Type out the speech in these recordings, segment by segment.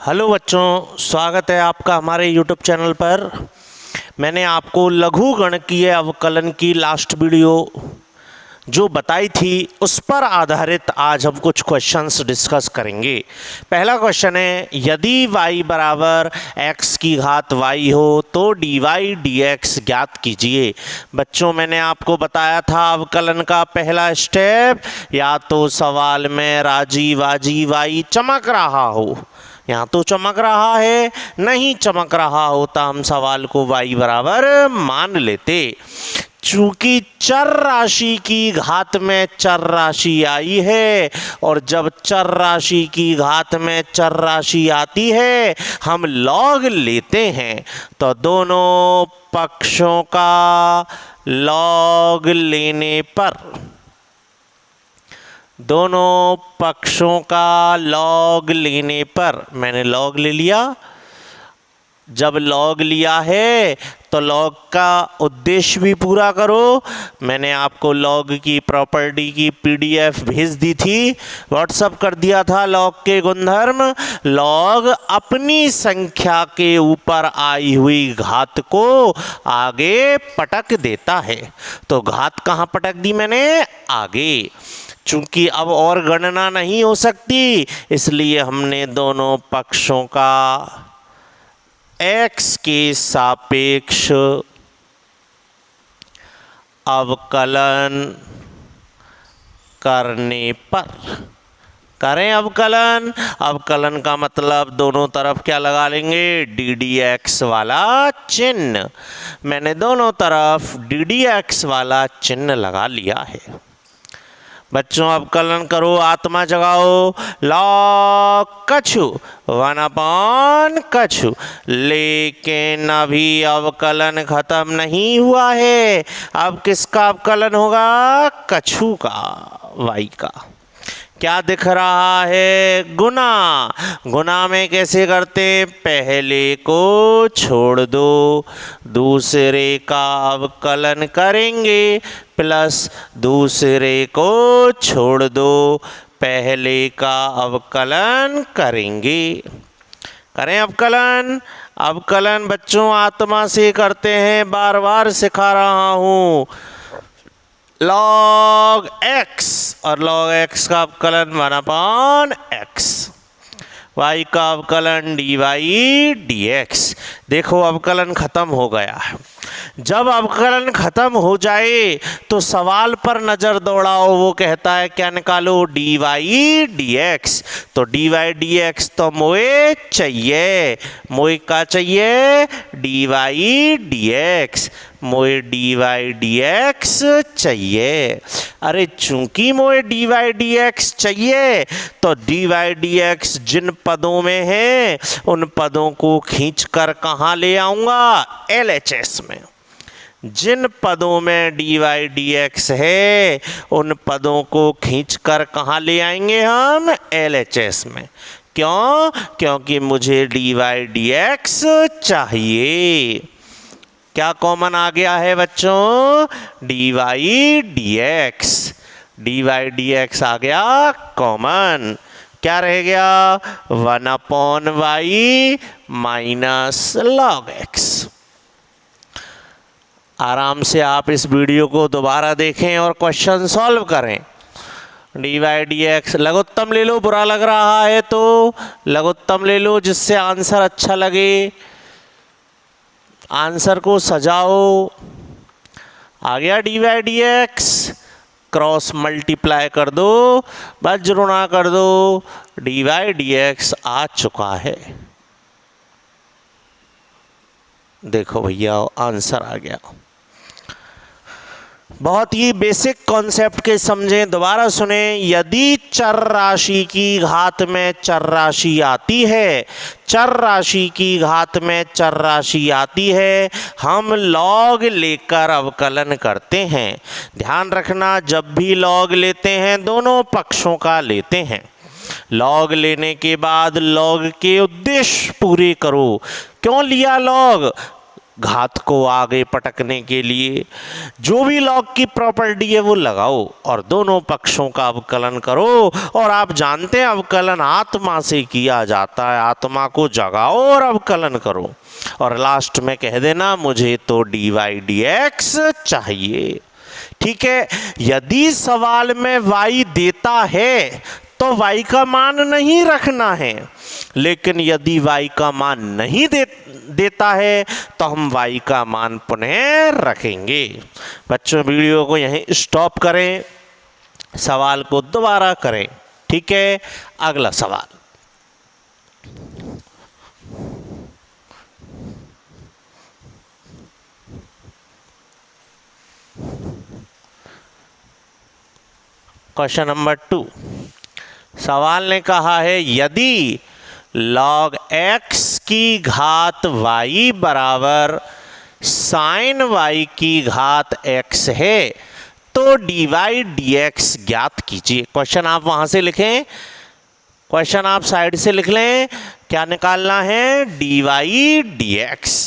Hello बच्चों, स्वागत है आपका हमारे YouTube चैनल पर। मैंने आपको लघु गणकीय अवकलन की लास्ट वीडियो जो बताई थी उस पर आधारित आज हम कुछ क्वेश्चंस डिस्कस करेंगे। पहला क्वेश्चन है, यदि y बराबर x की घात y हो तो dy dx ज्ञात कीजिए। बच्चों, मैंने आपको बताया था अवकलन का पहला स्टेप, या तो सवाल में राजी वाजी y चमक रहा हो, यहाँ तो चमक रहा है, नहीं चमक रहा होता हम सवाल को y बराबर मान लेते। चूंकि चर राशि की घात में चर राशि आई है और जब चर राशि की घात में चर राशि आती है हम लॉग लेते हैं, तो दोनों पक्षों का लॉग लेने पर मैंने लॉग ले लिया। जब लॉग लिया है तो लॉग का उद्देश्य भी पूरा करो। मैंने आपको लॉग की प्रॉपर्टी की PDF भेज दी थी, व्हाट्सअप कर दिया था। लॉग के गुणधर्म, लॉग अपनी संख्या के ऊपर आई हुई घात को आगे पटक देता है। तो घात कहाँ पटक दी मैंने? आगे। चूंकि अब और गणना नहीं हो सकती, इसलिए हमने दोनों पक्षों का x के सापेक्ष अवकलन करने पर करें अवकलन। अवकलन का मतलब दोनों तरफ क्या लगा लेंगे? ddx वाला चिन्ह। मैंने दोनों तरफ ddx वाला चिन्ह लगा लिया है। बच्चों, अवकलन करो, आत्मा जगाओ। लॉग कछु 1/, कछु। लेकिन अभी अवकलन खत्म नहीं हुआ है। अब किसका अवकलन होगा? कछु का, y का। क्या दिख रहा है? गुना। गुना में कैसे करते? पहले को छोड़ दो, दूसरे का अवकलन करेंगे, प्लस दूसरे को छोड़ दो, पहले का अवकलन करेंगे। करें अवकलन। अवकलन बच्चों आत्मा से करते हैं, बार बार सिखा रहा हूँ। log x और log x का अवकलन 1/x, y का अवकलन dy dx। देखो अवकलन खत्म हो गया है। जब अवकलन खत्म हो जाए तो सवाल पर नजर दौड़ाओ, वो कहता है क्या निकालो? dy dx। तो dy dx तो मोए चाहिए, मोए का चाहिए? dy dx, मोए dy dx चाहिए। अरे चूंकि मोए dy dx चाहिए तो dy dx जिन पदों में है उन पदों को खींचकर कहाँ ले आऊंगा? LHS में। जिन पदों में dy dx है उन पदों को खींचकर कहाँ ले आएंगे हम? LHS में। क्यों? क्योंकि मुझे dy dx चाहिए। क्या कॉमन आ गया है बच्चों? dy dx। dy dx आ गया कॉमन। क्या रह गया? 1/y minus log x। आराम से आप इस वीडियो को दोबारा देखें और क्वेश्चन सॉल्व करें। dy dx लघुत्तम ले लो, बुरा लग रहा है तो लघुत्तम ले लो जिससे आंसर अच्छा लगे। आंसर को सजाओ। आ गया dy dx, क्रॉस मल्टीप्लाई कर दो, वज्रुणा कर दो, dy dx आ चुका है। देखो भैया आंसर आ गया। बहुत ही बेसिक कॉन्सेप्ट के समझें, दोबारा सुने। यदि चर राशि की घात में चर राशि आती है, चर राशि की घात में चर राशि आती है, हम लॉग लेकर अवकलन करते हैं। ध्यान रखना, जब भी लॉग लेते हैं दोनों पक्षों का लेते हैं। लॉग लेने के बाद लॉग के उद्देश्य पूरे करो। क्यों लिया लॉग? घात को आगे पटकने के लिए जो भी लॉग की प्रॉपर्टी है वो लगाओ और दोनों पक्षों का अवकलन करो। और आप जानते हैं अवकलन आत्मा से किया जाता है, आत्मा को जगाओ और अवकलन करो और लास्ट में कह देना मुझे तो dy dx चाहिए। ठीक है, यदि सवाल में y देता है तो y का मान नहीं रखना है, लेकिन यदि y का मान नहीं देता है तो हम y का मान पुनः रखेंगे। बच्चों वीडियो को यहीं स्टॉप करें, सवाल को दोबारा करें। ठीक है, अगला सवाल। क्वेश्चन नंबर 2, सवाल ने कहा है यदि log x की घात y बराबर sin y की घात x है तो dy dx ज्ञात कीजिए। क्वेश्चन आप वहां से लिखें, क्वेश्चन आप साइड से लिख लें। क्या निकालना है? dy dx।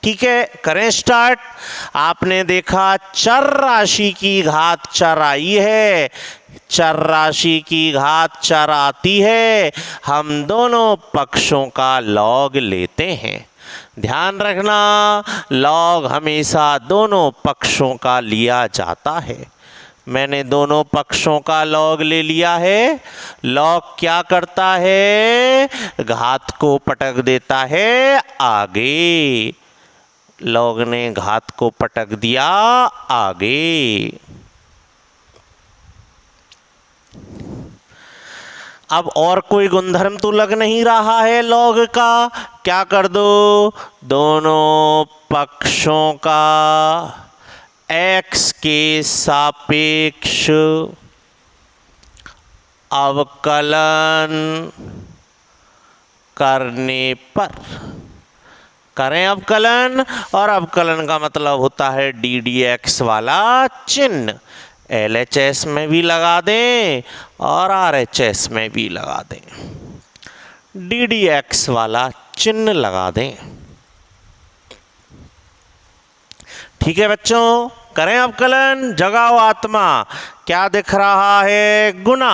ठीक है, करें स्टार्ट। आपने देखा चर राशि की घात चर आई है, चर राशि की घात चर आती है, हम दोनों पक्षों का लॉग लेते हैं। ध्यान रखना, लॉग हमेशा दोनों पक्षों का लिया जाता है। मैंने दोनों पक्षों का लॉग ले लिया है। लॉग क्या करता है? घात को पटक देता है आगे। लॉग ने घात को पटक दिया आगे। अब और कोई गुणधर्म तो लग नहीं रहा है लॉग का। क्या कर दो? दोनों पक्षों का x के सापेक्ष अवकलन करने पर करें अवकलन, और अवकलन का मतलब होता है डी dx वाला चिन्ह। LHS में भी लगा दें और RHS में भी लगा दें, डी dx वाला चिन्ह लगा दें। ठीक है बच्चों, करें अवकलन, जगाओ आत्मा। क्या दिख रहा है? गुना।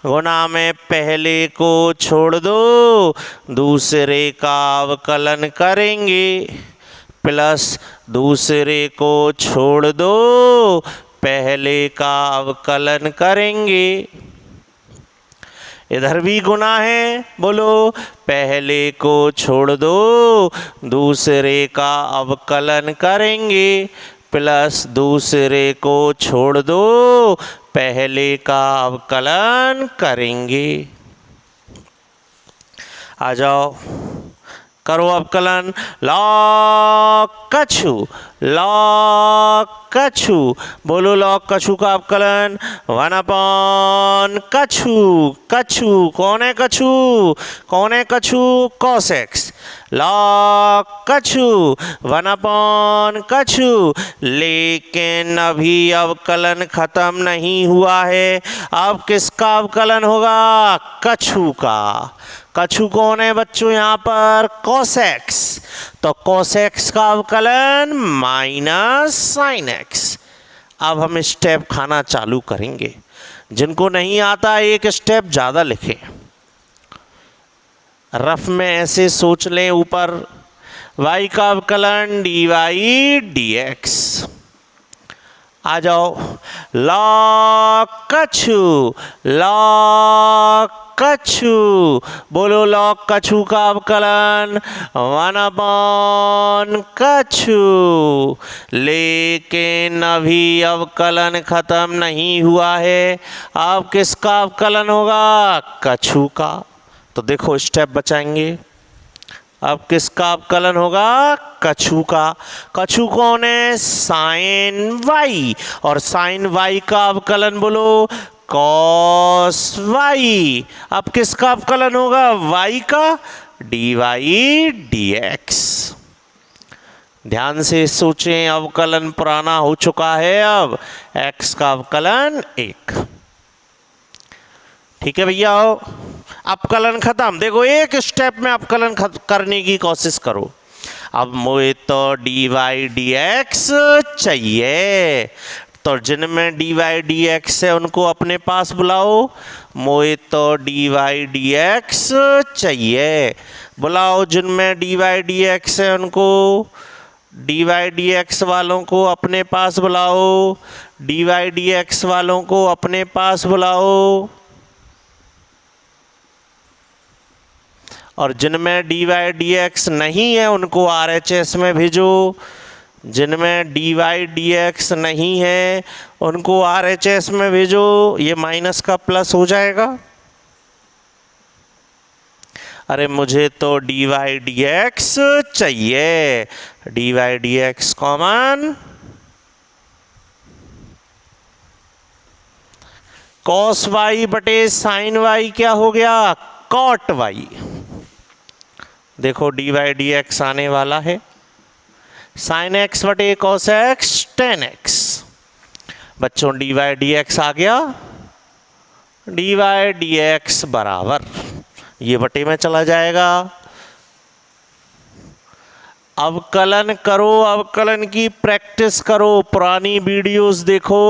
गुना में पहले को छोड़ दो, दूसरे का अवकलन करेंगे, प्लस दूसरे को छोड़ दो, पहले का अवकलन करेंगे। इधर भी गुना है, बोलो। पहले को छोड़ दो, दूसरे का अवकलन करेंगे, प्लस दूसरे को छोड़ दो, पहले का अवकलन करेंगे। आ जाओ, करो अवकलन। लॉग कछु, लॉग कछु, बोलो लॉग कछु का अवकलन 1/, कछु। कछु कौन है? कछु कौन है? कछु cos x। लॉग कछु 1/, कछु। लेकिन अभी अवकलन खत्म नहीं हुआ है। अब किसका अवकलन होगा? कछु का। कछु कौन है बच्चों? यहाँ पर cos x। तो cos x का अवकलन माइनस sin x। अब हम स्टेप खाना चालू करेंगे। जिनको नहीं आता एक स्टेप ज़्यादा लिखें, रफ में ऐसे सोच लें। ऊपर y का अवकलन dy dx। आ जाओ, लॉग कछु, लॉग कछु, बोलो लॉग कछु का अवकलन 1/, कछु। लेकिन अभी अवकलन खत्म नहीं हुआ है। अब किसका अवकलन होगा? कछु का। तो देखो स्टेप बचाएंगे। अब किसका अवकलन होगा? कछु का। कछु कौन है? Sine y। और साइन y का अवकलन बोलो cos y। अब किसका अवकलन होगा? y का, dy dx। ध्यान से सोचें, अवकलन पुराना हो चुका है। अब x का अवकलन 1। ठीक है भैया, अवकलन खत्म। देखो एक स्टेप में अवकलन करने की कोशिश करो। अब मुझे तो डी वाई डी एक्स चाहिए, तो जिनमें डी वाई डी एक्स है उनको अपने पास बुलाओ। मुझे तो डी वाई डी एक्स चाहिए, बुलाओ जिनमें डी वाई डी एक्स है उनको। डी वाई डी एक्स वालों को अपने पास बुलाओ, डी वाई डी एक्स वालों को अपने पास बुलाओ। और जिनमें डी वाई डी एक्स नहीं है उनको आर एच एस में भेजो, जिनमें डी वाई डी एक्स नहीं है उनको आर एच एस में भेजो। ये माइनस का प्लस हो जाएगा। अरे मुझे तो डी वाई डी एक्स चाहिए, d y d x common. Cos y बटे साइन वाई क्या हो गया, कॉट वाई। देखो डी वाई डी एक्स आने वाला है, साइन एक्स बटे कॉस एक्स टेन एक्स। बच्चों डी वाई डी एक्स आ गया, डी वाई डी एक्स बराबर ये बटे में चला जाएगा। अवकलन करो, अवकलन की प्रैक्टिस करो, पुरानी वीडियोस देखो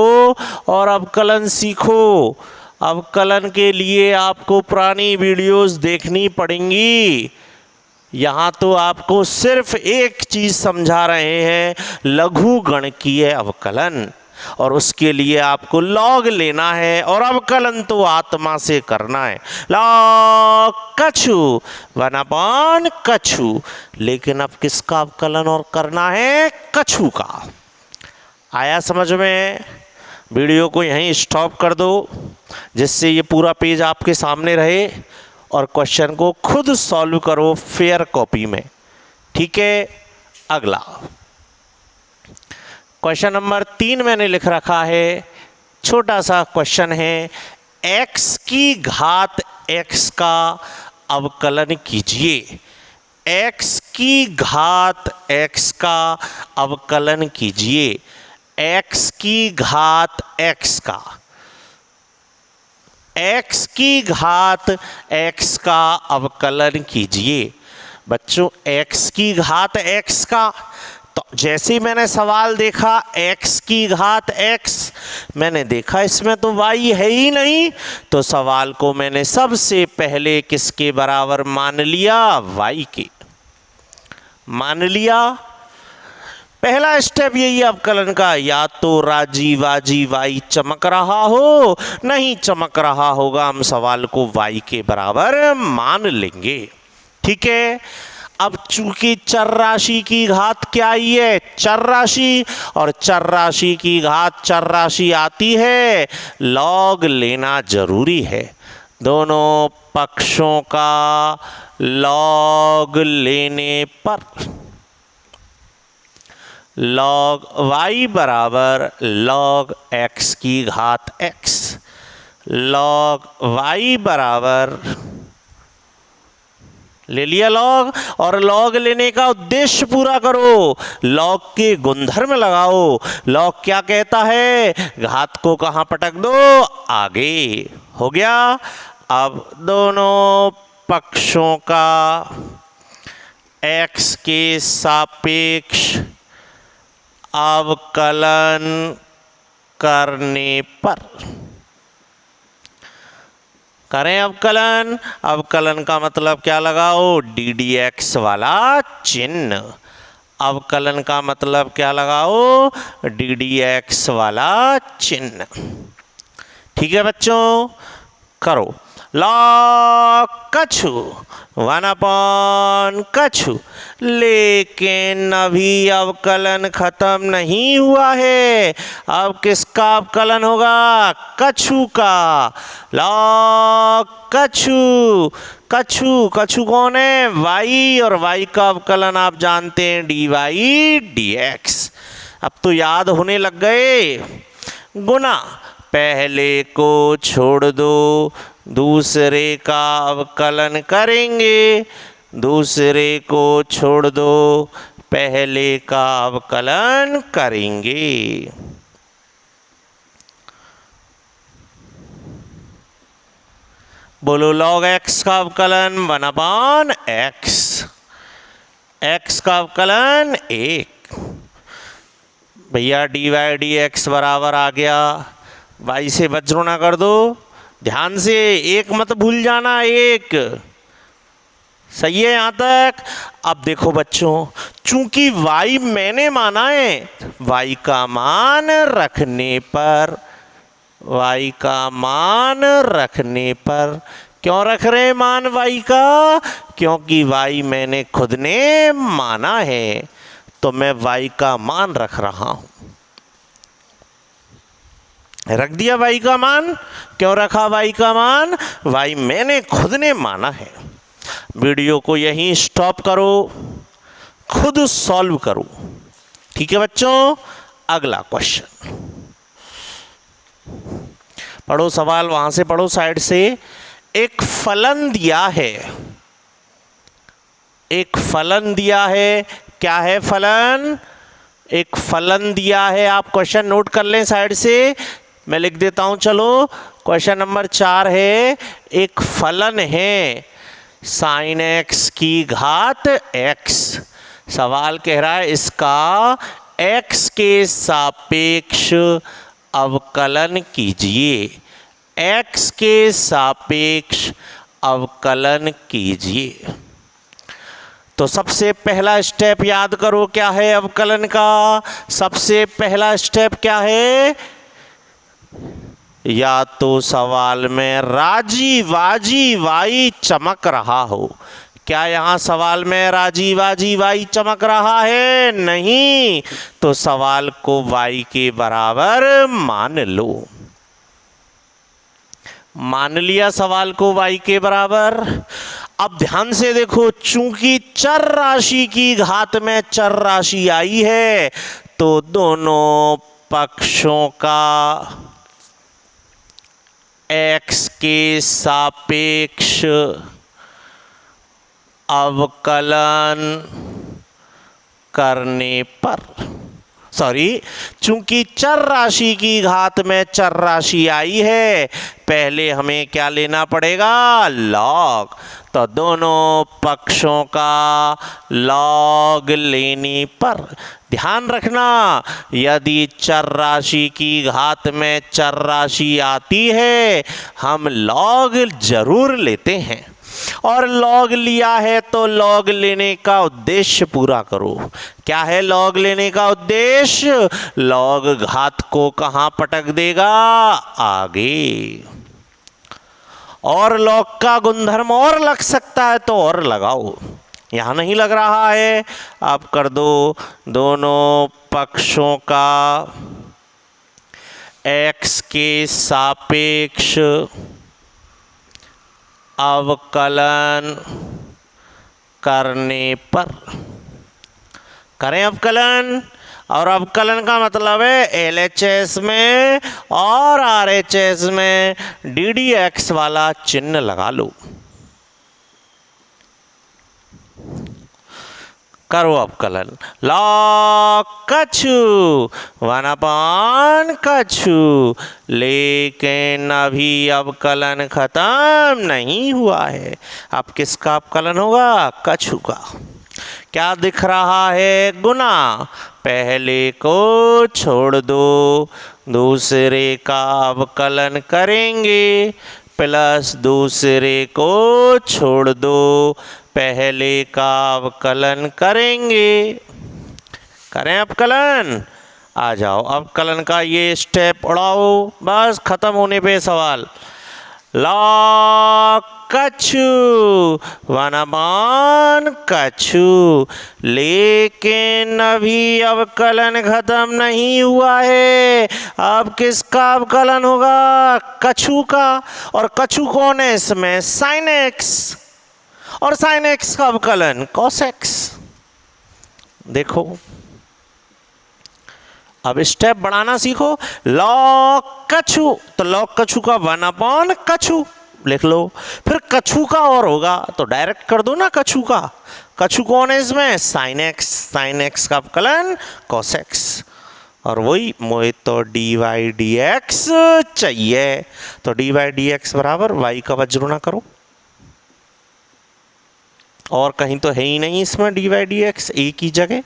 और अवकलन सीखो। अवकलन के लिए आपको पुरानी वीडियोस देखनी पड़ेंगी। यहाँ तो आपको सिर्फ एक चीज़ समझा रहे हैं, लघु गणकीय अवकलन, और उसके लिए आपको लॉग लेना है और अवकलन तो आत्मा से करना है। लॉग कछु 1/, कछु। लेकिन अब किसका अवकलन और करना है, कछु का। आया समझ में? वीडियो को यहीं स्टॉप कर दो जिससे ये पूरा पेज आपके सामने रहे और क्वेश्चन को खुद सॉल्व करो फेयर कॉपी में। ठीक है, अगला क्वेश्चन नंबर 3 मैंने लिख रखा है, छोटा सा क्वेश्चन है। x की घात x का अवकलन कीजिए। x की घात x का अवकलन कीजिए। x की घात x का, x की घात x का अवकलन कीजिए। बच्चों x की घात x का, तो जैसे ही मैंने सवाल देखा x की घात x, मैंने देखा इसमें तो y है ही नहीं, तो सवाल को मैंने सबसे पहले किसके बराबर मान लिया, y के मान लिया। पहला स्टेप यही अवकलन का, या तो राजी वाजी y चमक रहा हो, नहीं चमक रहा होगा, हम सवाल को y के बराबर मान लेंगे। ठीक है, अब चूंकि चर राशि की घात क्या आई है, चर राशि, और चर राशि की घात चर राशि आती है, लॉग लेना जरूरी है। दोनों पक्षों का लॉग लेने पर लॉग y बराबर लॉग x की घात x, लॉग y बराबर ले लिया लॉग, और लॉग लेने का उद्देश्य पूरा करो, लॉग के गुणधर्म लगाओ। लॉग क्या कहता है, घात को कहाँ पटक दो, आगे। हो गया। अब दोनों पक्षों का x के सापेक्ष अवकलन करने पर करें अवकलन। अवकलन का मतलब क्या लगाओ, डी डी एक्स वाला चिन्ह। अवकलन का मतलब क्या लगाओ, डी डी एक्स वाला चिन्ह। ठीक है बच्चों, करो। लॉग कछु 1/, कछु। लेकिन अभी अवकलन खत्म नहीं हुआ है, अब किसका अवकलन होगा, कछु का। लॉग कछु, कछु, कछु कौन है, y, और y का अवकलन आप जानते हैं डी वाई डी एक्स। अब तो याद होने लग गए। गुना, पहले को छोड़ दो, दूसरे का अवकलन करेंगे, दूसरे को छोड़ दो, पहले का अवकलन करेंगे। बोलो लॉग x का अवकलन 1/x। x का अवकलन 1। भैया dy dx बराबर आ गया, y से वज्रोना कर दो, ध्यान से 1 मत भूल जाना, 1 सही है यहाँ तक। अब देखो बच्चों, चूंकि y मैंने माना है, y का मान रखने पर, y का मान रखने पर, क्यों रख रहे हैं मान y का? क्योंकि y मैंने खुद ने माना है, तो मैं y का मान रख रहा हूं। रख दिया y का मान। क्यों रखा y का मान? y मैंने खुद ने माना है। वीडियो को यहीं स्टॉप करो, खुद सॉल्व करो। ठीक है बच्चों, अगला क्वेश्चन पढ़ो, सवाल वहां से पढ़ो साइड से। एक फलन दिया है, एक फलन दिया है, क्या है फलन? एक फलन दिया है। आप क्वेश्चन नोट कर लें साइड से, मैं लिख देता हूं। चलो, क्वेश्चन नंबर 4 है, एक फलन है sin x की घात x। सवाल कह रहा है इसका x के सापेक्ष अवकलन कीजिए, x के सापेक्ष अवकलन कीजिए। तो सबसे पहला स्टेप याद करो, क्या है अवकलन का? सबसे पहला स्टेप क्या है? या तो सवाल में राजी वाजी वाई चमक रहा हो। क्या यहां सवाल में राजी वाजी वाई चमक रहा है? नहीं, तो सवाल को y के बराबर मान लो। मान लिया सवाल को y के बराबर। अब ध्यान से देखो, चूंकि चर राशि की घात में चर राशि आई है, तो दोनों पक्षों का x के सापेक्ष अवकलन करने पर, चूंकि चर राशि की घात में चर राशि आई है, पहले हमें क्या लेना पड़ेगा? लॉग। तो दोनों पक्षों का लॉग लेने पर, ध्यान रखना, यदि चर राशि की घात में चर राशि आती है, हम लॉग जरूर लेते हैं। और लॉग लिया है तो लॉग लेने का उद्देश्य पूरा करो। क्या है लॉग लेने का उद्देश्य? लॉग घात को कहां पटक देगा? आगे। और लॉग का गुणधर्म और लग सकता है तो और लगाओ, यहां नहीं लग रहा है, आप कर दो। दोनों पक्षों का x के सापेक्ष अवकलन करने पर, करें अवकलन। और अवकलन का मतलब है LHS में और RHS में DDX वाला चिन्ह लगा लो। करो अवकलन। लॉग कछु 1/, कछु, लेकिन अभी अवकलन खत्म नहीं हुआ है। अब किसका अवकलन होगा? कछु का। क्या दिख रहा है? गुना। पहले को छोड़ दो, दूसरे का अवकलन करेंगे, प्लस दूसरे को छोड़ दो, पहले का अवकलन करेंगे। करें अवकलन। आ जाओ, अवकलन का ये स्टेप उड़ाओ, बस खत्म होने पे सवाल। लॉग कछु 1/, कछु, लेकिन अभी अवकलन खत्म नहीं हुआ है। अब किसका अवकलन होगा? कछु का। और कछु कौन है इसमें? Sine x. और साइन एक्स का अवकलन कॉस एक्स। देखो, अब स्टेप बढ़ाना सीखो। लॉग कछु, तो लॉग कछु का 1/, कछु लिख लो। फिर कछु का और होगा तो डायरेक्ट कर दो ना कछु का। कछु कौन है इसमें? Sine x. साइन एक्स का अवकलन कॉस एक्स। और वही मोहित तो dy dx चाहिए, तो dy dx बराबर y का वज्रोना करो। और कहीं तो है ही नहीं इसमें डी वाई डी एक्स, एक ही जगह।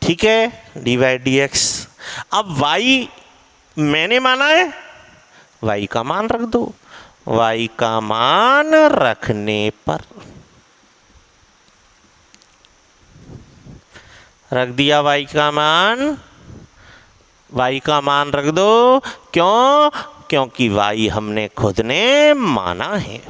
ठीक है, डी वाई डी एक्स। अब y मैंने माना है, y का मान रख दो। y का मान रखने पर रख दिया, y का मान रख दो। क्यों? क्योंकि y हमने खुद ने माना है।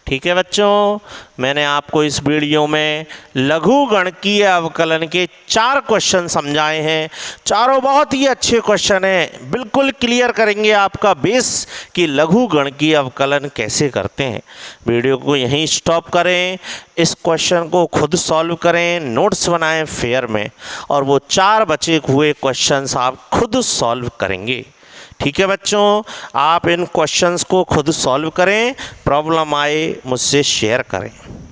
ठीक है बच्चों, मैंने आपको इस वीडियो में लघु गणकीय अवकलन के 4 क्वेश्चन समझाए हैं। चारों बहुत ही अच्छे क्वेश्चन हैं, बिल्कुल क्लियर करेंगे आपका बेस कि लघु गणकीय अवकलन कैसे करते हैं। वीडियो को यहीं स्टॉप करें, इस क्वेश्चन को खुद सॉल्व करें, नोट्स बनाएं फेयर में, और वो 4 बचे हुए क्वेश्चंस आप खुद सॉल्व करेंगे। ठीक है बच्चों, आप इन क्वेश्चंस को खुद सॉल्व करें, प्रॉब्लम आए मुझसे शेयर करें।